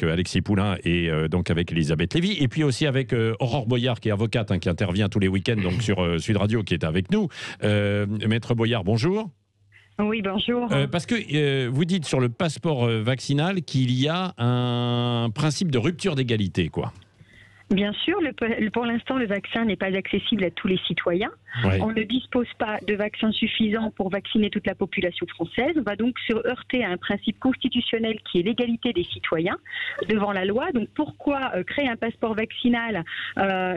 avec Alexis Poulain et donc avec Elisabeth Lévy, et puis aussi avec Aurore Boyard, qui est avocate, qui intervient tous les week-ends donc sur Sud Radio, qui est avec nous. Maître Boyard, bonjour. Oui, bonjour. Parce que vous dites sur le passeport vaccinal qu'il y a un principe de rupture d'égalité, quoi. Bien sûr, pour l'instant, le vaccin n'est pas accessible à tous les citoyens. Ouais. On ne dispose pas de vaccins suffisants pour vacciner toute la population française. On va donc se heurter à un principe constitutionnel qui est l'égalité des citoyens devant la loi. Donc pourquoi créer un passeport vaccinal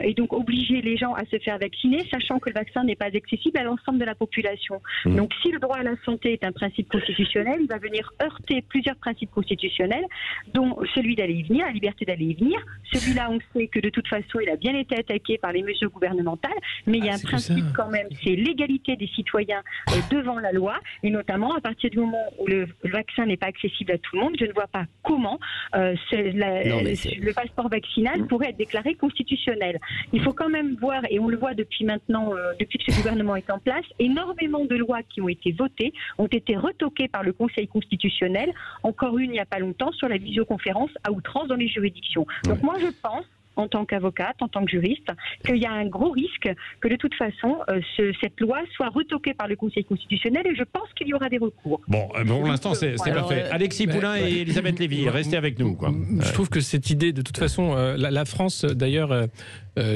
et donc obliger les gens à se faire vacciner, sachant que le vaccin n'est pas accessible à l'ensemble de la population. Donc si le droit à la santé est un principe constitutionnel, il va venir heurter plusieurs principes constitutionnels, dont celui d'aller y venir, la liberté d'aller y venir. Celui-là, on sait que de toute façon, il a bien été attaqué par les mesures gouvernementales, mais il y a un principe quand même, c'est l'égalité des citoyens devant la loi, et notamment à partir du moment où le vaccin n'est pas accessible à tout le monde, je ne vois pas comment le passeport vaccinal pourrait être déclaré constitutionnel. Il faut quand même voir, et on le voit depuis maintenant, depuis que ce gouvernement est en place, énormément de lois qui ont été votées ont été retoquées par le Conseil constitutionnel, encore une il n'y a pas longtemps sur la visioconférence à outrance dans les juridictions. Donc moi je pense, en tant qu'avocate, en tant que juriste, qu'il y a un gros risque que de toute façon, cette loi soit retoquée par le Conseil constitutionnel, et je pense qu'il y aura des recours. Bon, pour l'instant, c'est pas fait. Alexis Poulain et Elisabeth Lévy, restez avec nous, quoi. Je trouve que cette idée, de toute façon, la France, d'ailleurs,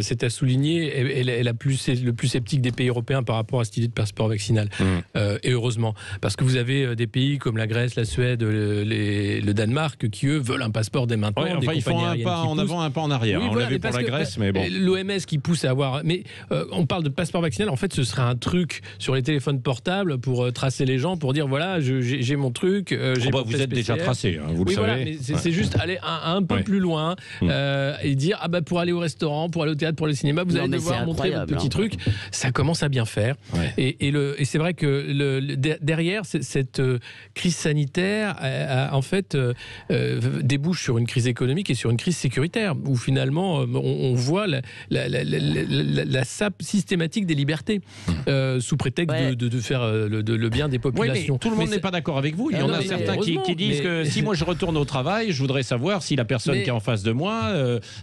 c'est à souligner, est le plus sceptique des pays européens par rapport à cette idée de passeport vaccinal. Et heureusement, parce que vous avez des pays comme la Grèce, la Suède, le Danemark, qui eux veulent un passeport dès maintenant. Ouais, enfin, ils font un pas en avant, un pas en arrière. Oui, on l'a vu pour la Grèce, mais bon. L'OMS qui pousse à avoir... Mais on parle de passeport vaccinal, en fait, ce serait un truc sur les téléphones portables pour tracer les gens, pour dire, voilà, j'ai mon truc, vous êtes déjà tracé, hein, vous le savez. Voilà, mais c'est juste aller un peu plus loin et dire, pour aller au restaurant, pour aller au théâtre, pour le cinéma, vous allez devoir montrer votre petit truc. Ça commence à bien faire. Et c'est vrai que derrière, cette crise sanitaire, en fait, débouche sur une crise économique et sur une crise sécuritaire, où finalement, on voit la sape systématique des libertés, sous prétexte de faire le bien des populations. Oui, mais tout le monde n'est pas d'accord avec vous. Il y en a certains qui disent que si moi je retourne au travail, je voudrais savoir si la personne qui est en face de moi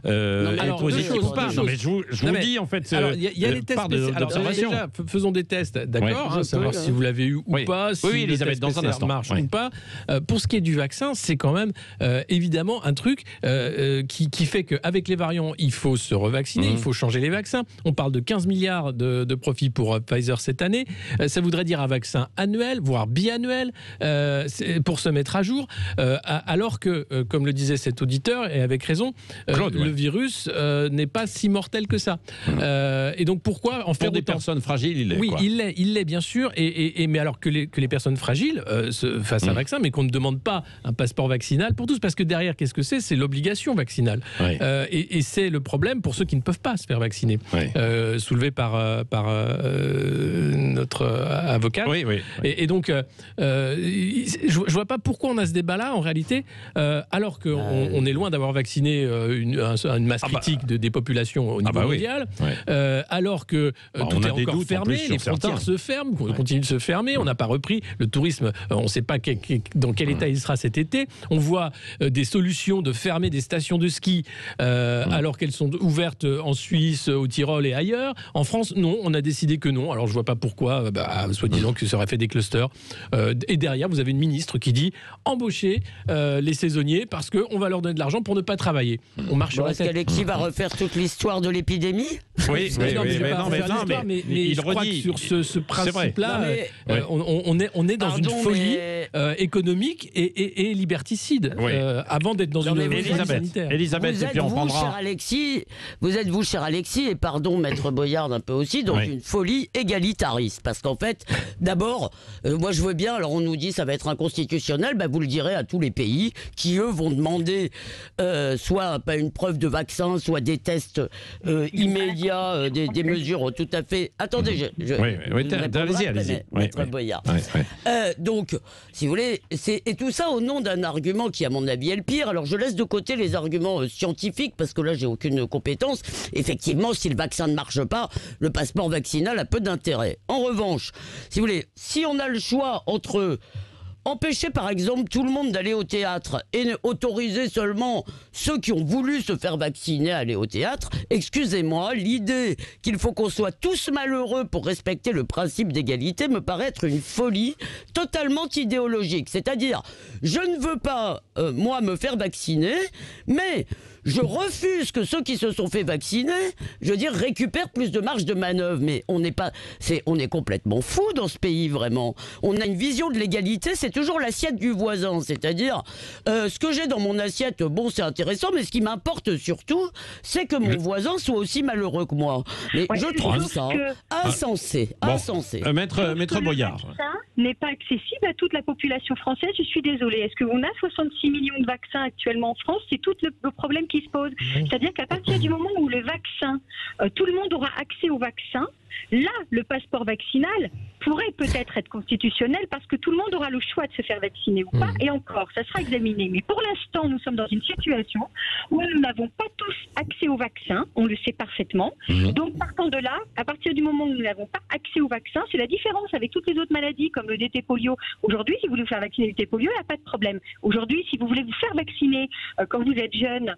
est positive ou pas. Non, mais je vous dis, en fait, il y a des tests d'observation. Faisons des tests, d'accord, savoir si vous l'avez eu ou pas, si Elisabeth, dans un instant, marche ou pas. Pour ce qui est du vaccin, c'est quand même évidemment un truc qui fait qu'avec les variants, il faut se revacciner, il faut changer les vaccins. On parle de 15 milliards de profits pour Pfizer cette année. Ça voudrait dire un vaccin annuel, voire biannuel, pour se mettre à jour, alors que, comme le disait cet auditeur, et avec raison, Claude, le virus n'est pas si mortel que ça. Et donc pourquoi en faire pour des personnes fragiles, il l'est. Oui, il l'est bien sûr, mais alors que les personnes fragiles fassent un vaccin, mais qu'on ne demande pas un passeport vaccinal pour tous, parce que derrière, qu'est-ce que c'est l'obligation vaccinale. Et c'est le problème pour ceux qui ne peuvent pas se faire vacciner, soulevé par notre avocate. Et donc, je vois pas pourquoi on a ce débat-là, en réalité, alors qu'on est loin d'avoir vacciné une masse critique des populations au niveau mondial, alors que tout est encore fermé, les frontières se ferment, continuent de se fermer, on n'a pas repris, le tourisme, on ne sait pas dans quel état il sera cet été, on voit des solutions de fermer des stations de ski alors qu'elles sont ouvertes en Suisse, au Tyrol et ailleurs. En France, non, on a décidé que non, alors je ne vois pas pourquoi, soi-disant que ça aurait fait des clusters. Et derrière, vous avez une ministre qui dit embaucher les saisonniers parce qu'on va leur donner de l'argent pour ne pas travailler. On marche sur la tête. Est-ce qu'Alexis va refaire toute l'histoire de l'épidémie? Mais je crois que sur ce principe-là, on est dans une folie économique et liberticide avant d'être dans une crise sanitaire. Elisabeth, vous êtes vous, cher Alexis, et pardon, maître Boyard un peu aussi, dans une folie égalitariste. Parce qu'en fait, d'abord, moi je veux bien, alors on nous dit ça va être inconstitutionnel, vous le direz à tous les pays qui, eux, vont demander soit pas une preuve de vaccin, soit des tests immédiats, des mesures tout à fait... Attendez, allez-y, maître Boyard. Donc, si vous voulez, et tout ça au nom d'un argument qui, à mon avis, est le pire. Alors, je laisse de côté les arguments scientifiques, parce que là, j'ai aucune compétence. Effectivement, si le vaccin ne marche pas, le passeport vaccinal a peu d'intérêt. En revanche, si vous voulez, si on a le choix entre empêcher par exemple tout le monde d'aller au théâtre et autoriser seulement ceux qui ont voulu se faire vacciner à aller au théâtre, excusez-moi, l'idée qu'il faut qu'on soit tous malheureux pour respecter le principe d'égalité me paraît être une folie totalement idéologique. C'est-à-dire, je ne veux pas, moi, me faire vacciner, mais je refuse que ceux qui se sont fait vacciner, je veux dire, récupèrent plus de marge de manœuvre. Mais on est complètement fou dans ce pays, vraiment. On a une vision de l'égalité, c'est toujours l'assiette du voisin. C'est-à-dire, ce que j'ai dans mon assiette, bon, c'est intéressant, mais ce qui m'importe surtout, c'est que mon voisin soit aussi malheureux que moi. Mais je trouve ça insensé. Insensé. Maître Boyard. Ça n'est pas accessible à toute la population française, je suis désolée. Est-ce qu'on a 66 millions de vaccins actuellement en France? C'est tout le problème qui se pose. C'est-à-dire qu'à partir du moment où le vaccin, tout le monde aura accès au vaccin, là, le passeport vaccinal pourrait peut-être être constitutionnel parce que tout le monde aura le choix de se faire vacciner ou pas. Et encore, ça sera examiné. Mais pour l'instant, nous sommes dans une situation où nous n'avons pas tous accès au vaccin. On le sait parfaitement. Donc, partant de là, à partir du moment où nous n'avons pas accès au vaccin, c'est la différence avec toutes les autres maladies comme le DT polio. Aujourd'hui, si vous voulez vous faire vacciner du DT polio, il n'y a pas de problème. Aujourd'hui, si vous voulez vous faire vacciner quand vous êtes jeune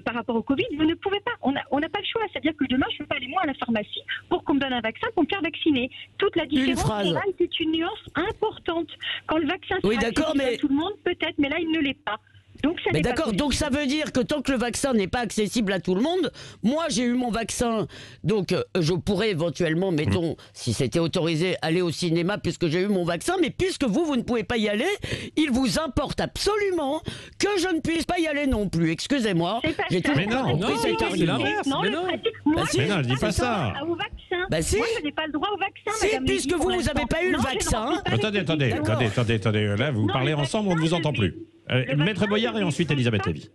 par rapport au Covid, vous ne pouvez pas. On n'a pas le choix. C'est-à-dire que demain, je ne peux pas aller moi à la pharmacie pour qu'on me donne un vaccin pour me faire vacciner. Toute la différence, là, c'est une nuance importante. Quand le vaccin sera accessible à tout le monde, peut-être, mais là, il ne l'est pas. Donc, ça d'accord, donc ça veut dire que tant que le vaccin n'est pas accessible à tout le monde, moi j'ai eu mon vaccin, donc je pourrais éventuellement, mettons, si c'était autorisé, aller au cinéma puisque j'ai eu mon vaccin, mais puisque vous ne pouvez pas y aller, il vous importe absolument que je ne puisse pas y aller non plus. Excusez-moi, j'ai toujours pas compris cet argument. Mais non, je dis pas ça. Au vaccin. Bah si. Moi, je n'ai pas le droit au vaccin. Si, puisque vous n'avez pas eu le vaccin. Attendez, là, vous parlez ensemble, on ne vous entend plus. Maître Boyard et ensuite Elisabeth Lévy.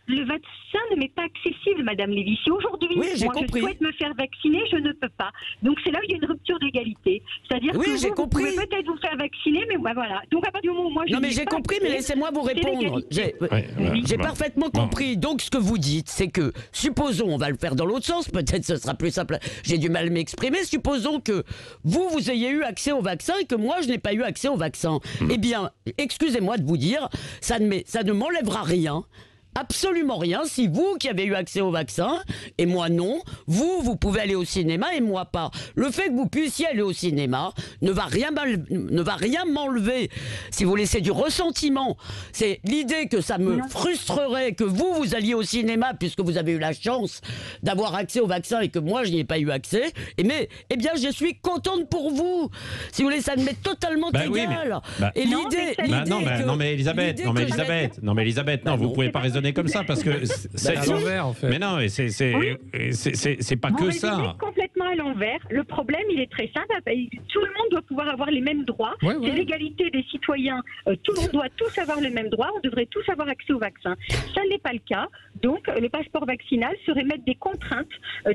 Le vaccin ne m'est pas accessible, Madame Lévy. Si aujourd'hui, moi, je souhaite me faire vacciner, je ne peux pas. Donc, c'est là où il y a une rupture d'égalité. C'est-à-dire que vous pouvez peut-être vous faire vacciner, mais voilà. Donc, à partir du moment où moi, non, mais j'ai compris, mais laissez-moi vous répondre. J'ai parfaitement compris. Donc, ce que vous dites, c'est que, supposons, on va le faire dans l'autre sens, peut-être ce sera plus simple. J'ai du mal à m'exprimer. Supposons que vous ayez eu accès au vaccin et que moi, je n'ai pas eu accès au vaccin. Eh bien, excusez-moi de vous dire, ça ne m'enlèvera rien. Absolument rien. Si vous qui avez eu accès au vaccin et moi non, vous pouvez aller au cinéma et moi pas. Le fait que vous puissiez aller au cinéma ne va rien m'enlever. Si vous laissez du ressentiment, c'est l'idée que ça me frustrerait que vous alliez au cinéma puisque vous avez eu la chance d'avoir accès au vaccin et que moi je n'y ai pas eu accès. Eh bien, je suis contente pour vous. Si vous voulez, ça me met totalement égal. Et l'idée, non mais Elisabeth, vous pouvez pas raisonner comme ça parce que c'est à l'envers en fait. Mais non, c'est pas que ça. Vous complètement à l'envers. Le problème, il est très simple. Tout le monde doit pouvoir avoir les mêmes droits. C'est l'égalité des citoyens. Tout le monde doit tous avoir les mêmes droits. On devrait tous avoir accès au vaccin. Ça n'est pas le cas. Donc, le passeport vaccinal serait mettre des contraintes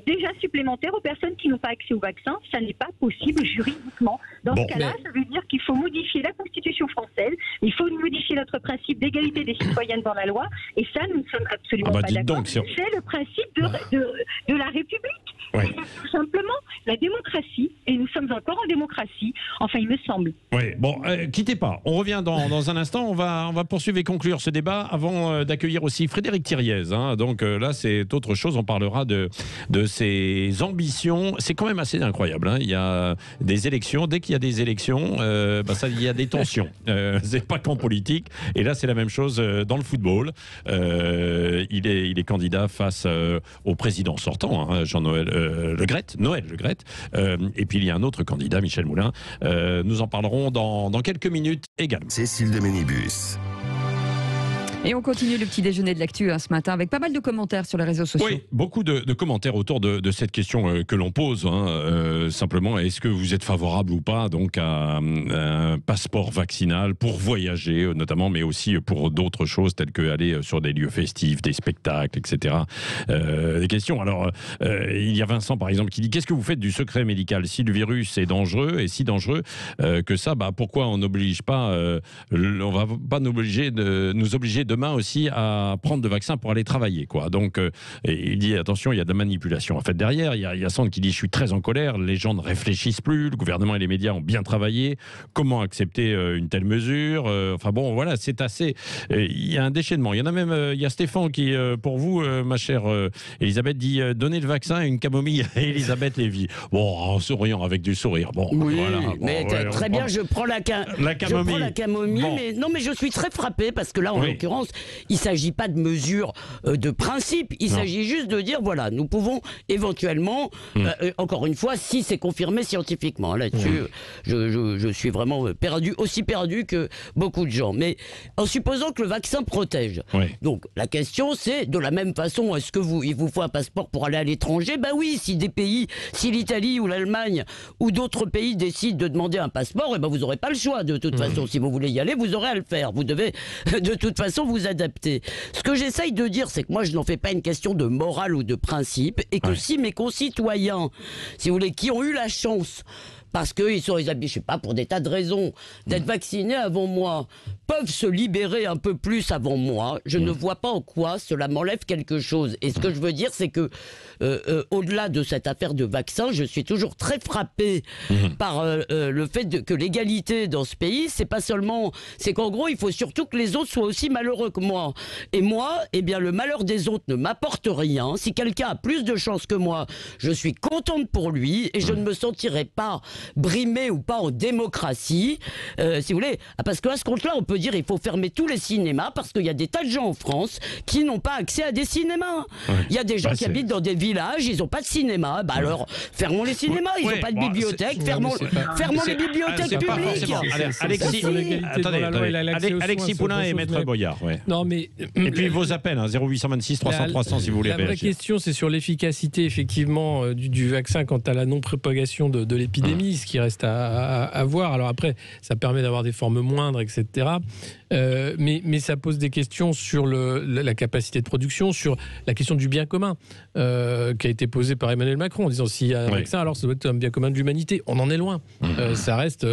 déjà supplémentaires aux personnes qui n'ont pas accès au vaccin. Ça n'est pas possible juridiquement. Dans ce cas-là, ça veut dire qu'il faut modifier la Constitution française. Il faut modifier notre principe d'égalité des citoyens devant la loi. Et ça, nous ne sommes absolument pas d'accord. C'est le principe de la République. Tout simplement, la démocratie. Et nous sommes encore en démocratie. Enfin, il me semble. Oui, bon, quittez pas. On revient dans un instant. On va poursuivre et conclure ce débat avant d'accueillir aussi Frédéric Thiriez. Donc là, c'est autre chose. On parlera de ses ambitions. C'est quand même assez incroyable. Il y a des élections. Dès qu'il y a des élections, il y a des tensions. C'est pas qu'en politique. Et là, c'est la même chose dans le football. Il est candidat face au président sortant, Noël Le Graët. Et puis il y a un autre candidat, Michel Moulin. Nous en parlerons dans quelques minutes également. Cécile de Ménibus. Et on continue le petit déjeuner de l'actu ce matin avec pas mal de commentaires sur les réseaux sociaux. Oui, beaucoup de commentaires autour de cette question que l'on pose. Simplement, est-ce que vous êtes favorable ou pas donc à un passeport vaccinal pour voyager notamment, mais aussi pour d'autres choses telles que aller sur des lieux festifs, des spectacles, etc. Des questions. Alors, il y a Vincent par exemple qui dit: qu'est-ce que vous faites du secret médical si le virus est dangereux et si dangereux que ça, pourquoi on n'oblige pas, on va pas nous obliger de demain aussi à prendre de vaccins pour aller travailler, quoi. Donc, il dit attention, il y a de la manipulation. En fait, derrière, il y a Sandre qui dit je suis très en colère, les gens ne réfléchissent plus, le gouvernement et les médias ont bien travaillé. Comment accepter une telle mesure? Enfin bon, voilà, c'est assez. Il y a un déchaînement. Il y en a même, il y a Stéphane qui, pour vous, ma chère Elisabeth, dit donnez le vaccin à une camomille à Elisabeth Lévy. Bon, en souriant avec du sourire. Bon, oui, voilà. Bon, mais très bien, je prends la camomille. Je prends la camomille, bon. Mais non, mais je suis très frappé parce que là, en l'occurrence, il ne s'agit pas de mesures de principe. Il s'agit juste de dire voilà, nous pouvons éventuellement, encore une fois, si c'est confirmé scientifiquement. Là-dessus, je suis vraiment perdu, aussi perdu que beaucoup de gens. Mais en supposant que le vaccin protège. Donc la question, c'est de la même façon, est-ce que il vous faut un passeport pour aller à l'étranger? Ben oui, si des pays, si l'Italie ou l'Allemagne ou d'autres pays décident de demander un passeport, et ben vous n'aurez pas le choix de toute façon. Si vous voulez y aller, vous aurez à le faire. Vous devez de toute façon vous adapter. Ce que j'essaye de dire, c'est que moi je n'en fais pas une question de morale ou de principe, et que si mes concitoyens, si vous voulez, qui ont eu la chance, parce qu'ils sont habitués, je sais pas, pour des tas de raisons, d'être vaccinés avant moi, peuvent se libérer un peu plus avant moi, je ne vois pas en quoi cela m'enlève quelque chose. Et ce que je veux dire, c'est que au-delà de cette affaire de vaccin, je suis toujours très frappé par le fait que l'égalité dans ce pays, c'est pas seulement, c'est qu'en gros, il faut surtout que les autres soient aussi malheureux que moi. Et moi, eh bien, le malheur des autres ne m'apporte rien. Si quelqu'un a plus de chance que moi, je suis contente pour lui et je ne me sentirai pas brimé ou pas en démocratie, si vous voulez. Parce qu'à ce compte-là, on peut dire il faut fermer tous les cinémas parce qu'il y a des tas de gens en France qui n'ont pas accès à des cinémas. Il y a des gens qui habitent dans des villages, ils n'ont pas de cinéma. Bah alors, fermons les cinémas, ils n'ont pas de bibliothèque, fermons les bibliothèques publiques. Alexis Poulain et Maître Boyard. Non, mais... Et puis vos appels, 0826 300 300 si vous voulez. La vraie question, c'est sur l'efficacité, effectivement, du vaccin quant à la non-propagation de l'épidémie, ce qui reste à voir. Alors après, ça permet d'avoir des formes moindres, etc. Mais ça pose des questions sur la capacité de production, sur la question du bien commun, qui a été posée par Emmanuel Macron, en disant s'il y a un vaccin, alors ça doit être un bien commun de l'humanité. On en est loin. Ça reste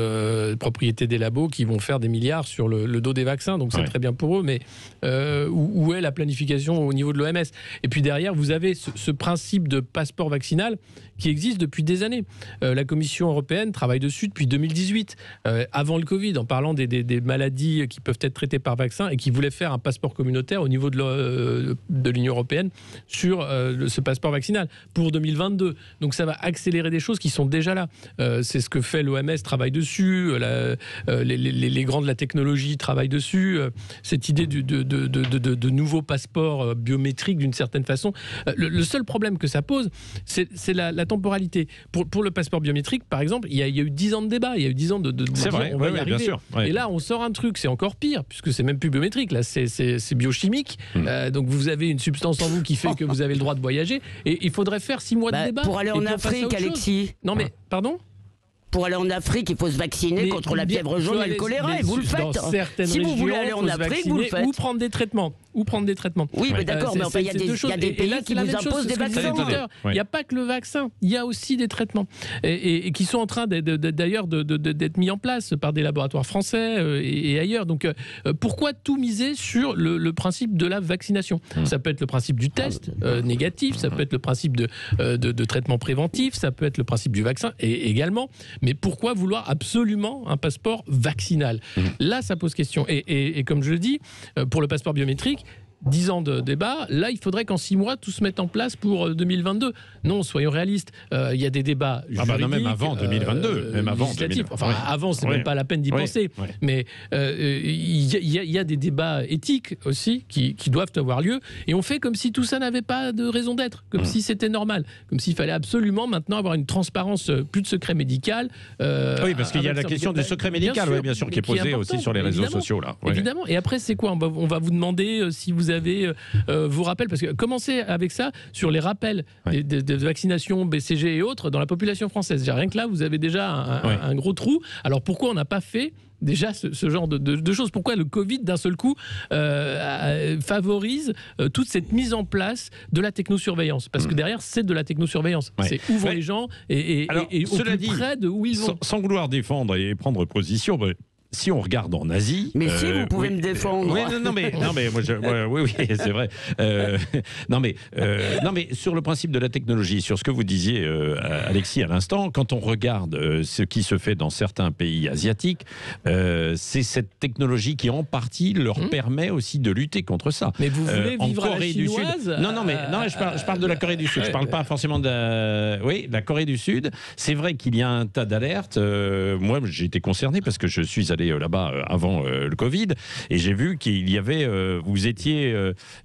propriété des labos qui vont faire des milliards sur le dos des vaccins, donc c'est très bien pour eux, mais où est la planification au niveau de l'OMS? Et puis derrière, vous avez ce principe de passeport vaccinal qui existe depuis des années. La Commission européenne travaille dessus depuis 2018, avant le Covid, en parlant des maladies qui peuvent être traitées par vaccin et qui voulaient faire un passeport communautaire au niveau de l'Union européenne sur ce passeport vaccinal pour 2022. Donc ça va accélérer des choses qui sont déjà là. C'est ce que fait l'OMS, travaille dessus, les grands de la technologie travaillent dessus. Cette idée de nouveaux passeports biométriques d'une certaine façon. Le seul problème que ça pose, c'est la temporalité. Pour le passeport biométrique, par exemple, il y a eu 10 ans de débat, il y a eu 10 ans de c'est vrai, on va y arriver. Bien sûr. Et là, on sort un truc, c'est encore pire, puisque c'est même plus biométrique, là, c'est biochimique. Donc vous avez une substance en vous qui fait que vous avez le droit de voyager, et il faudrait faire 6 mois de débat. Pour aller en Afrique, Alexis. Non mais, pardon ? Pour aller en Afrique, il faut se vacciner contre la fièvre jaune et le choléra, et vous le faites. Si vous voulez aller en Afrique, vous le faites. Ou prendre des traitements. Oui, mais d'accord, mais enfin, il y a des pays qui vous imposent des vaccins. Il n'y a pas que le vaccin, il y a aussi des traitements. Et qui sont en train d'ailleurs d'être mis en place par des laboratoires français et ailleurs. Donc, pourquoi tout miser sur le principe de la vaccination? Ça peut être le principe du test négatif, ça peut être le principe de traitement préventif, ça peut être le principe du vaccin également. Mais pourquoi vouloir absolument un passeport vaccinal? Là, ça pose question. Et comme je le dis, pour le passeport biométrique, 10 ans de débat, là il faudrait qu'en 6 mois tout se mette en place pour 2022. Non, soyons réalistes, il y a des débats juridiques, non, même avant 2022, même avant 2022. Enfin, avant, c'est même pas la peine d'y penser. Mais il y a des débats éthiques aussi qui doivent avoir lieu, et on fait comme si tout ça n'avait pas de raison d'être, comme si c'était normal, comme s'il fallait absolument maintenant avoir une transparence, plus de secret médical. Oui, parce qu'il y a la question du secret médical, bien sûr, qui est posée aussi sur les réseaux sociaux. Là. Évidemment. Et après, c'est quoi? On va vous demander si vous avez vos rappels, parce que commencez avec ça sur les rappels de vaccination, BCG et autres dans la population française. Rien que là, vous avez déjà un gros trou. Alors pourquoi on n'a pas fait déjà ce genre de choses? Pourquoi le Covid, d'un seul coup, favorise toute cette mise en place de la technosurveillance? Parce que derrière, c'est de la technosurveillance. C'est où vont les gens et au plus près de où ils vont. Sans vouloir défendre et prendre position, si on regarde en Asie... Mais si, vous pouvez me défendre. Oui, non, mais oui, c'est vrai. Non, mais sur le principe de la technologie, sur ce que vous disiez, Alexis, à l'instant, quand on regarde ce qui se fait dans certains pays asiatiques, c'est cette technologie qui, en partie, leur permet aussi de lutter contre ça. Mais vous voulez vivre à la chinoise ? Non, je parle de la Corée du Sud. Je ne parle pas forcément de la Corée du Sud. C'est vrai qu'il y a un tas d'alertes. Moi, j'ai été concerné parce que je suis allé là-bas avant le Covid et j'ai vu qu'il y avait, vous étiez,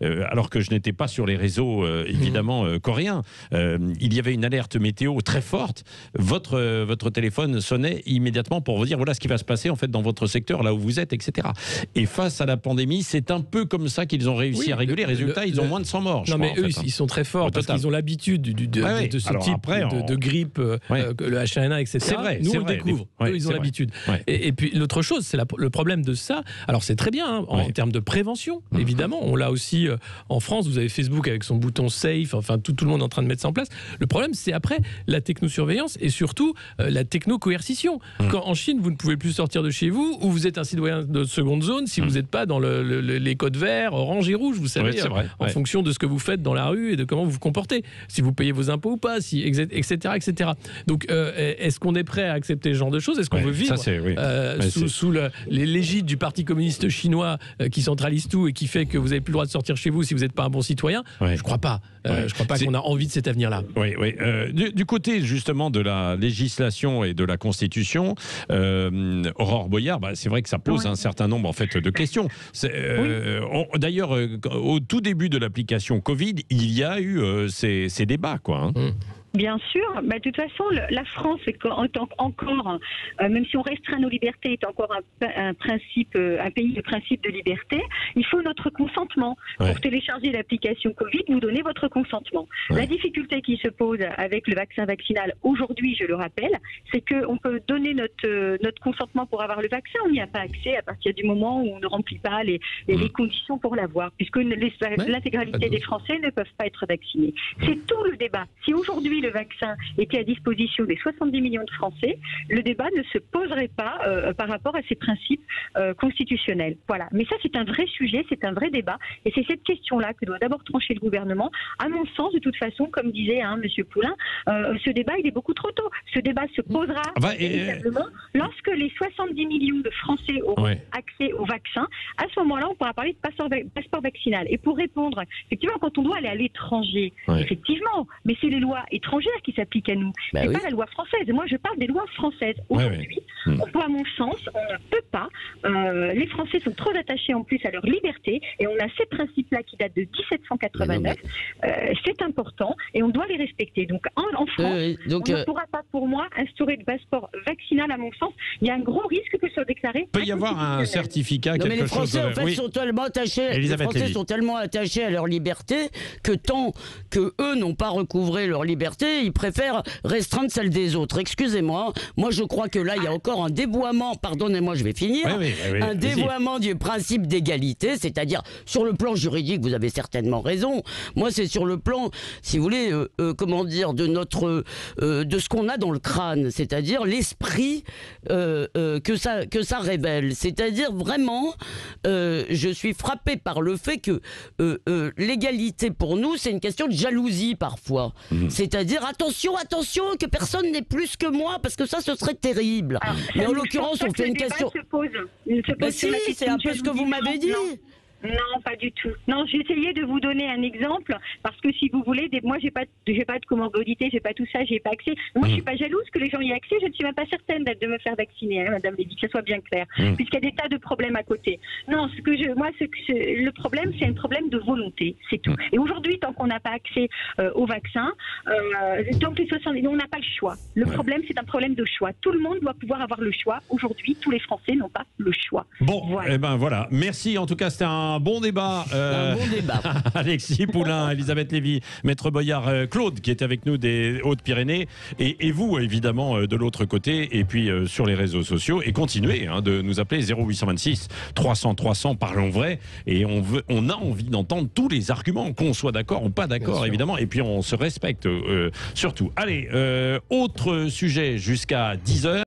alors que je n'étais pas sur les réseaux évidemment coréens, il y avait une alerte météo très forte. Votre téléphone sonnait immédiatement pour vous dire voilà ce qui va se passer en fait dans votre secteur, là où vous êtes, etc. Et face à la pandémie, c'est un peu comme ça qu'ils ont réussi à réguler. Résultat, ils ont moins de 100 morts. Non, mais eux, ils sont très forts parce qu'ils ont l'habitude de ce type de grippe, le H1N1, etc. C'est vrai. Nous, on le découvre. Eux, ils ont l'habitude. Et puis, l'autre chose, c'est le problème de ça. Alors, c'est très bien en termes de prévention, évidemment. On l'a aussi en France. Vous avez Facebook avec son bouton safe. Enfin, tout le monde est en train de mettre ça en place. Le problème, c'est après la technosurveillance et surtout la techno-coercition. Quand en Chine, vous ne pouvez plus sortir de chez vous ou vous êtes un citoyen de seconde zone si vous n'êtes pas dans les codes verts, orange et rouge, vous savez, en fonction de ce que vous faites dans la rue et de comment vous vous comportez, si vous payez vos impôts ou pas, etc. Donc, est-ce qu'on est prêt à accepter ce genre de choses ? Est-ce qu'on veut vivre sous l'égide du Parti communiste chinois qui centralise tout et qui fait que vous n'avez plus le droit de sortir chez vous si vous n'êtes pas un bon citoyen ? Je ne crois pas. Je ne crois pas qu'on a envie de cet avenir-là. Du côté justement de la législation et de la Constitution, Aurore Boyard, c'est vrai que ça pose un certain nombre en fait de questions. D'ailleurs, au tout début de l'application Covid, il y a eu ces débats, quoi. Bien sûr, de toute façon, la France, encore, même si on restreint nos libertés, est encore un pays de principe de liberté. Il faut notre consentement. Pour télécharger l'application Covid, vous donnez votre consentement. La difficulté qui se pose avec le vaccin vaccinal aujourd'hui, je le rappelle, c'est qu'on peut donner notre consentement pour avoir le vaccin. On n'y a pas accès à partir du moment où on ne remplit pas les conditions pour l'avoir, puisque l'intégralité des Français ne peuvent pas être vaccinés. C'est tout le débat. Si aujourd'hui le vaccin était à disposition des 70 millions de Français, le débat ne se poserait pas par rapport à ces principes constitutionnels. Voilà. Mais ça, c'est un vrai sujet, c'est un vrai débat, et c'est cette question-là que doit d'abord trancher le gouvernement. À mon sens, de toute façon, comme disait Monsieur Poulain, ce débat, il est beaucoup trop tôt. Ce débat se posera véritablement lorsque les 70 millions de Français auront accès au vaccin. À ce moment-là, on pourra parler de passeport vaccinal. Et pour répondre, effectivement, quand on doit aller à l'étranger, effectivement, mais c'est les lois étrangères qui s'appliquent à nous. C'est pas la loi française. Moi, je parle des lois françaises. Aujourd'hui, à mon sens, on ne peut pas. Les Français sont trop attachés en plus à leur liberté et on a ces principes-là qui datent de 1789. C'est important et on doit les respecter. Donc, en France, on ne pourra pas, pour moi, instaurer de passeport vaccinal, à mon sens. Il y a un gros risque que ce soit déclaré. Il peut y avoir un certificat, quelque chose. Les Français, en fait, sont tellement attachés. Les Français sont tellement attachés à leur liberté que tant que eux n'ont pas recouvré leur liberté, ils préfèrent restreindre celle des autres. Excusez-moi, moi je crois que là il y a encore un dévoiement, pardonnez-moi je vais finir, un dévoiement du principe d'égalité, c'est-à-dire sur le plan juridique, vous avez certainement raison, moi c'est sur le plan, si vous voulez, comment dire, de ce qu'on a dans le crâne, c'est-à-dire l'esprit que ça révèle, c'est-à-dire vraiment, je suis frappé par le fait que l'égalité pour nous c'est une question de jalousie parfois, c'est-à-dire attention, que personne n'est plus que moi, parce que ça, ce serait terrible. Alors, mais en l'occurrence, on fait une question... c'est un peu ce que vous m'avez dit. Non, pas du tout. Non, j'ai essayé de vous donner un exemple parce que si vous voulez, moi j'ai pas de comorbidité, j'ai pas tout ça, j'ai pas accès. Moi, je suis pas jalouse que les gens y aient accès. Je ne suis même pas certaine de me faire vacciner, Madame Lévy, que ça soit bien clair, puisqu'il y a des tas de problèmes à côté. Non, le problème, c'est un problème de volonté, c'est tout. Et aujourd'hui, tant qu'on n'a pas accès au vaccin, tant que on n'a pas le choix. Le problème, c'est un problème de choix. Tout le monde doit pouvoir avoir le choix. Aujourd'hui, tous les Français n'ont pas le choix. Bon, voilà. Merci. En tout cas, c'était un bon débat. Alexis Poulain, Elisabeth Lévy, Maître Boyard, Claude qui était avec nous des Hautes-Pyrénées et vous évidemment de l'autre côté et puis sur les réseaux sociaux et continuez de nous appeler 0826 300 300, parlons vrai et on a envie d'entendre tous les arguments, qu'on soit d'accord ou pas d'accord évidemment et puis on se respecte surtout. Allez, autre sujet jusqu'à 10h.